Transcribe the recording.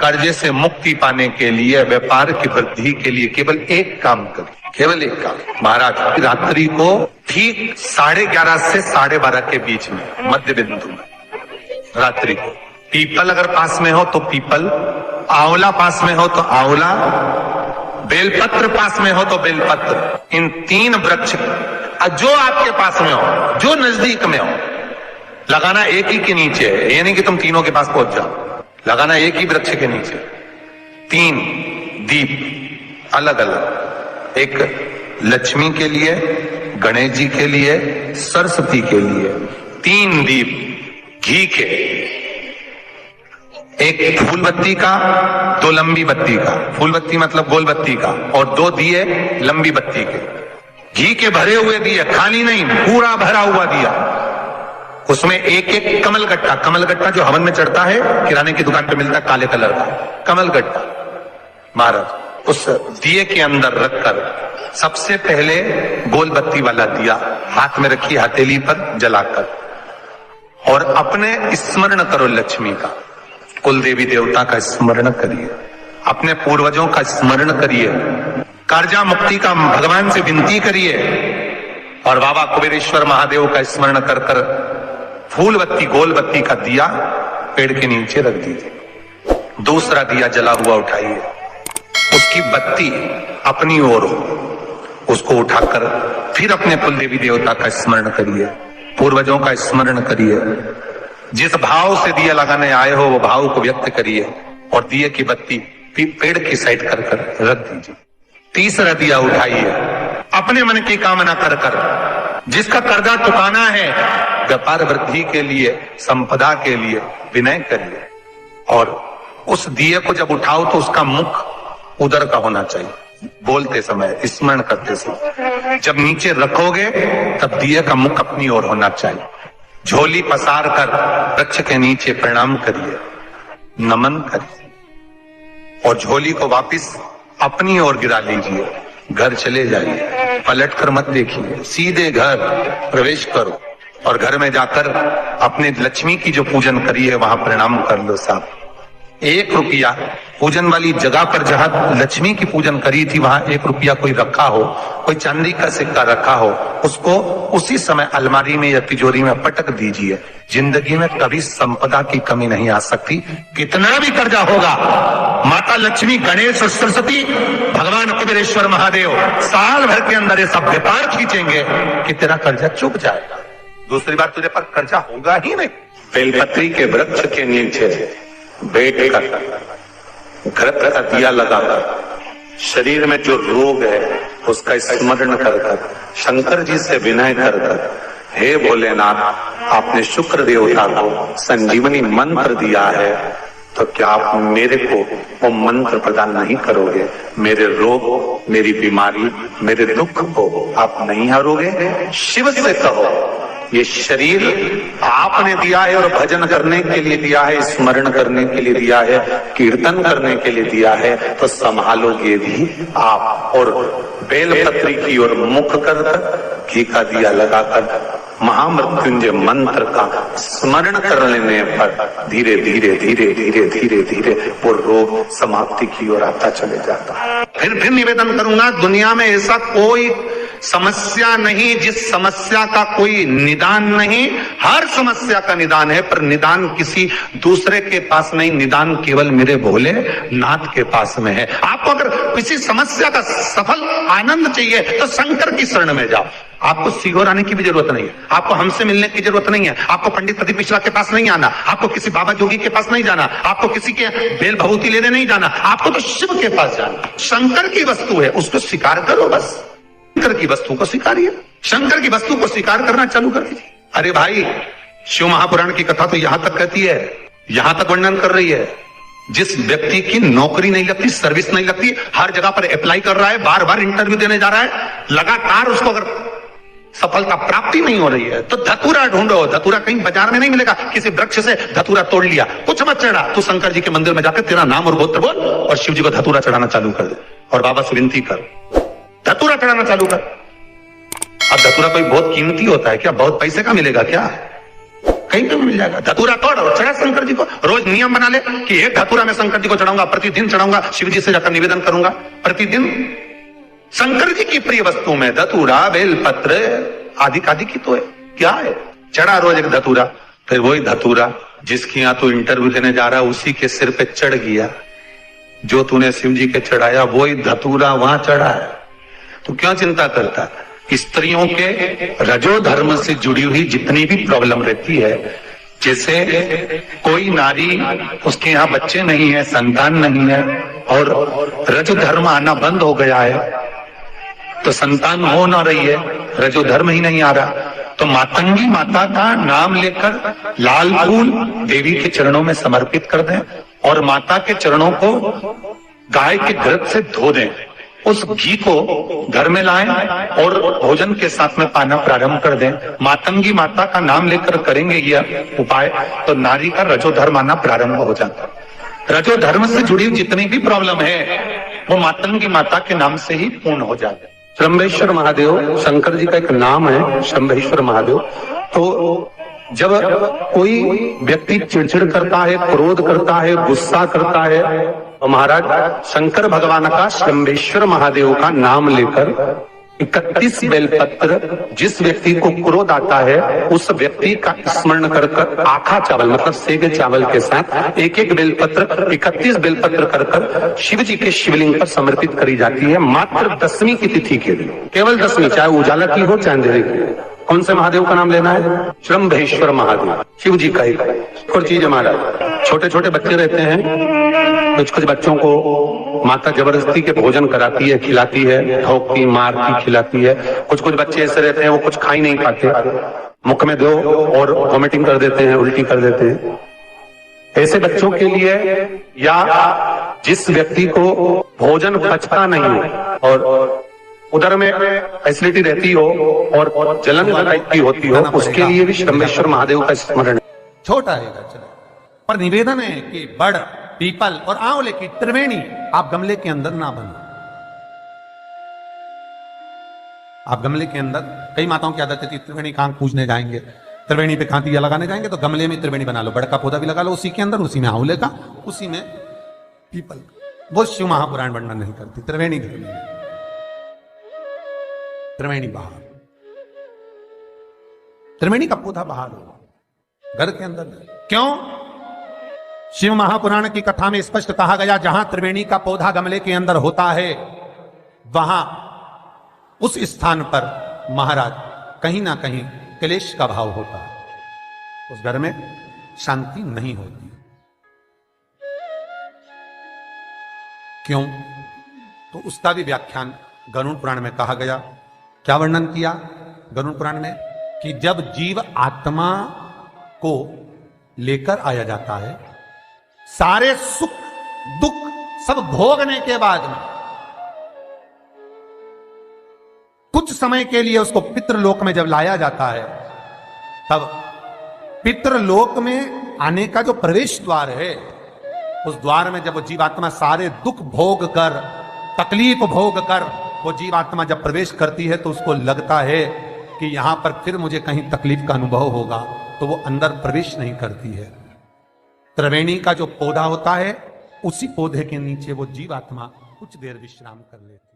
कर्जे से मुक्ति पाने के लिए, व्यापार की वृद्धि के लिए केवल एक काम करिए, केवल एक काम। महाराज रात्रि को ठीक 11:30 से 12:30 के बीच में, मध्य बिंदु में रात्रि को, पीपल अगर पास में हो तो पीपल, आंवला पास में हो तो आंवला, बेलपत्र पास में हो तो बेलपत्र, इन 3 वृक्ष जो आपके पास में हो, जो नजदीक में हो, लगाना एक ही के नीचे है। ये नहीं कि तुम तीनों के पास पहुंच जाओ, लगाना एक ही वृक्ष के नीचे। 3 दीप अलग अलग, एक लक्ष्मी के लिए, गणेश जी के लिए, सरस्वती के लिए। 3 दीप घी के, एक फूल बत्ती का, 2 लंबी बत्ती का, फूल बत्ती मतलब गोल बत्ती का, और 2 दिए लंबी बत्ती के, घी के भरे हुए दिए, खाली नहीं, पूरा भरा हुआ दिया। उसमें एक एक कमलगट्टा, कमलगट्टा जो हवन में चढ़ता है, किराने की दुकान पे मिलता है काले कलर का कमलगट्टा, महाराज उस दिए के अंदर रखकर सबसे पहले गोल बत्ती वाला दिया हाथ में रखिए, हथेली पर जलाकर, और अपने स्मरण करो लक्ष्मी का, कुल देवी देवता का स्मरण करिए, अपने पूर्वजों का स्मरण करिए, कर्जा मुक्ति का भगवान से विनती करिए, और बाबा कुबेरेश्वर महादेव का स्मरण कर कर फूल बत्ती गोल बत्ती का दिया पेड़ के नीचे रख दीजिए। दूसरा दिया जला हुआ उठाइए, उसकी बत्ती अपनी ओर हो, उसको उठाकर फिर अपने कुल देवी देवता का स्मरण करिए, पूर्वजों का स्मरण करिए, जिस भाव से दिया लगाने आए हो वो भाव को व्यक्त करिए, और दिए की बत्ती पेड़ की साइड कर कर रख दीजिए। तीसरा दिया उठाइए, अपने मन की कामना कर कर, जिसका कर्जा चुकाना है, व्यापार वृद्धि के लिए, संपदा के लिए विनय करिए, और उस दिए को जब उठाओ तो उसका मुख उधर का होना चाहिए, बोलते समय, स्मरण करते समय। जब नीचे रखोगे तब दिए का मुख अपनी ओर होना चाहिए। झोली पसार कर वृक्ष के नीचे प्रणाम करिए, नमन करिए, और झोली को वापिस अपनी ओर गिरा लीजिए, घर चले जाइए, पलट कर मत देखिए, सीधे घर प्रवेश करो, और घर में जाकर अपने लक्ष्मी की जो पूजन करी है वहां प्रणाम कर लो साहब। 1 रुपया पूजन वाली जगह पर जहां लक्ष्मी की पूजन करी थी वहां 1 रुपया कोई रखा हो, कोई चांदी का सिक्का रखा हो, उसको उसी समय अलमारी में या तिजोरी में पटक दीजिए। जिंदगी में कभी संपदा की कमी नहीं आ सकती, कितना भी कर्जा होगा, माता लक्ष्मी, गणेश और सरस्वती, भगवान कुबेरेश्वर महादेव साल भर के अंदर ये सब व्यापार खींचेंगे कि तेरा कर्जा चुक जाएगा। दूसरी बात, तुझे पर कर्जा होगा ही नहीं। बेलपत्री के वृक्ष के नीचे बैठ कर घृत का दिया लगाकर, शरीर में जो रोग है उसका स्मरण कर कर, शंकर जी से विनय कर कर, हे भोलेनाथ, आपने शुक्र देवता को संजीवनी मंत्र दिया है, तो क्या आप मेरे को वो मंत्र प्रदान नहीं करोगे? मेरे रोग, मेरी बीमारी, मेरे दुख को आप नहीं हरोगे? शिव से कहो, ये शरीर आपने दिया है, और भजन करने के लिए दिया है, स्मरण करने के लिए दिया है, कीर्तन करने के लिए दिया है, तो संभालोगे भी आप। और बेलपत्री की ओर मुख कर घी का दिया लगाकर महामृत्युंजय मंत्र का स्मरण कर लेने पर धीरे धीरे धीरे धीरे धीरे धीरे वो रोग समाप्ति की ओर आता चले जाता। फिर निवेदन करूंगा, दुनिया में ऐसा कोई समस्या नहीं जिस समस्या का कोई निदान नहीं। हर समस्या का निदान है, पर निदान किसी दूसरे के पास नहीं, निदान केवल मेरे भोले नाथ के पास में है। आपको अगर किसी समस्या का सफल आनंद चाहिए तो शंकर की शरण में जाओ। आपको सीहोर आने की भी जरूरत नहीं है, आपको हमसे मिलने की जरूरत नहीं है, आपको पंडित प्रदीप मिश्रा के पास नहीं आना, आपको किसी बाबा जोगी के पास नहीं जाना, आपको किसी के बेल भभूति लेने नहीं जाना, आपको तो शिव के पास जाना। शंकर की वस्तु है, उसको स्वीकार करो बस। शंकर की वस्तु को स्वीकारिए, शंकर की वस्तु को स्वीकार करना चालू कर दीजिए। अरे भाई, शिव महापुराण की कथा तो यहां तक कहती है, यहां तक वर्णन कर रही है, जिस व्यक्ति की नौकरी नहीं लगती, सर्विस नहीं लगती, हर जगह पर अप्लाई कर रहा है, बार बार इंटरव्यू देने जा रहा है, लगातार उसको अगर सफलता प्राप्ति नहीं हो रही है तो धतूरा ढूंढो। धतूरा कहीं बाजार में नहीं मिलेगा, किसी वृक्ष से धतूरा तोड़ लिया, कुछ मत चढ़ा, तू शंकर जी के मंदिर में जाकर तेरा नाम और गोत्र बोल और शिव जी को धतूरा चढ़ाना चालू कर दे, और बाबा से विनती कर, धतूरा चढ़ाना चालू कर। अब धतूरा कोई बहुत कीमती होता है क्या? बहुत पैसे का मिलेगा क्या? कहीं पे भी मिल जाएगा। धतूरा तोड़ और चढ़ा शंकर जी को। रोज नियम बना ले कि एक धतूरा मैं शंकर जी को चढ़ाऊंगा, प्रतिदिन चढ़ाऊंगा, शिव जी से जाकर निवेदन करूंगा प्रतिदिन। शंकर जी की प्रिय वस्तु में धतूरा, बेलपत्र आदि आदि की तो है, क्या है, चढ़ा रोज एक धतूरा। फिर वही धतूरा जिसकी यहां तो इंटरव्यू देने जा रहा, उसी के सिर पे चढ़ गया, जो तूने शिव जी के चढ़ाया वही धतूरा वहां चढ़ा है, तो क्यों चिंता करता है? स्त्रियों के रजो धर्म से जुड़ी हुई जितनी भी प्रॉब्लम रहती है, जैसे कोई नारी उसके यहाँ बच्चे नहीं है, संतान नहीं है और रजो धर्म आना बंद हो गया है, तो संतान हो ना रही है, रजो धर्म ही नहीं आ रहा, तो मातंगी माता का नाम लेकर लाल फूल देवी के चरणों में समर्पित कर दें और माता के चरणों को गाय के गर्भ से धो दें, उस घी को घर में लाएं और भोजन के साथ में पाना प्रारंभ कर दें। मातंगी माता का नाम लेकर करेंगे यह उपाय, तो नारी का रजो धर्म आना प्रारंभ हो जाता है। रजो धर्म से जुड़ी जितनी भी प्रॉब्लम है वो मातंगी माता के नाम से ही पूर्ण हो जाता है। शंभेश्वर महादेव शंकर जी का एक नाम है, शंभेश्वर महादेव। तो जब कोई व्यक्ति चिड़चिड़ करता है, क्रोध करता है, गुस्सा करता है, तो महाराज शंकर भगवान का शंभेश्वर महादेव का नाम लेकर 31 बेलपत्र, जिस व्यक्ति को क्रोध आता है उस व्यक्ति का स्मरण कर कर आखा चावल मतलब सेगे चावल के साथ एक एक बेलपत्र 31 बेलपत्र कर कर शिव जी के शिवलिंग पर समर्पित करी जाती है, मात्र 10वीं की तिथि के दिन, केवल 10वीं, चाहे उजाला की हो चाहे अंधेरे की। कौन से महादेव का नाम लेना है? शंभेश्वर महादेव, शिव जी का एक और चीज है महाराज। छोटे छोटे बच्चे रहते हैं, कुछ कुछ बच्चों को माता जबरदस्ती के भोजन कराती है, खिलाती है, ठोकती, मारती, खिलाती है। कुछ कुछ बच्चे ऐसे रहते हैं वो कुछ खा ही नहीं पाते, मुख में दो और वॉमिटिंग कर देते हैं, उल्टी कर देते हैं। ऐसे बच्चों के लिए या जिस व्यक्ति को भोजन पचता नहीं और उधर में फैसिलिटी रहती हो और जलन टाइप की होती हो, उसके लिए भी शंभेश्वर महादेव का स्मरण। छोटा है चलो, पर निवेदन है कि बड़, पीपल और आंवले की त्रिवेणी आप गमले के अंदर ना बनो। आप गमले के अंदर, कई माताओं की आदत है त्रिवेणी कहां पूजने जाएंगे, त्रिवेणी पे कहां दिया लगाने जाएंगे, तो गमले में त्रिवेणी बना लो, बड़ का पौधा भी लगा लो उसी के अंदर, उसी में आंवले का, उसी में पीपल। वो शिव महापुराण वर्णन नहीं करती। त्रिवेणी घर में, त्रिवेणी बाहर, त्रिवेणी का पौधा बाहर हो, घर के अंदर क्यों? शिव महापुराण की कथा में स्पष्ट कहा गया, जहां त्रिवेणी का पौधा गमले के अंदर होता है वहां उस स्थान पर महाराज कहीं ना कहीं क्लेश का भाव होता है, उस घर में शांति नहीं होती। क्यों? तो उसका भी व्याख्यान गरुड़ पुराण में कहा गया। क्या वर्णन किया गरुड़ पुराण में? कि जब जीव आत्मा को लेकर आया जाता है, सारे सुख दुख सब भोगने के बाद में कुछ समय के लिए उसको पितृलोक में जब लाया जाता है, तब पितृलोक में आने का जो प्रवेश द्वार है, उस द्वार में जब वो जीवात्मा सारे दुख भोग कर, तकलीफ भोग कर वो जीवात्मा जब प्रवेश करती है, तो उसको लगता है कि यहां पर फिर मुझे कहीं तकलीफ का अनुभव होगा, तो वो अंदर प्रवेश नहीं करती है। त्रिवेणी का जो पौधा होता है, उसी पौधे के नीचे वो जीवात्मा कुछ देर विश्राम कर लेती है।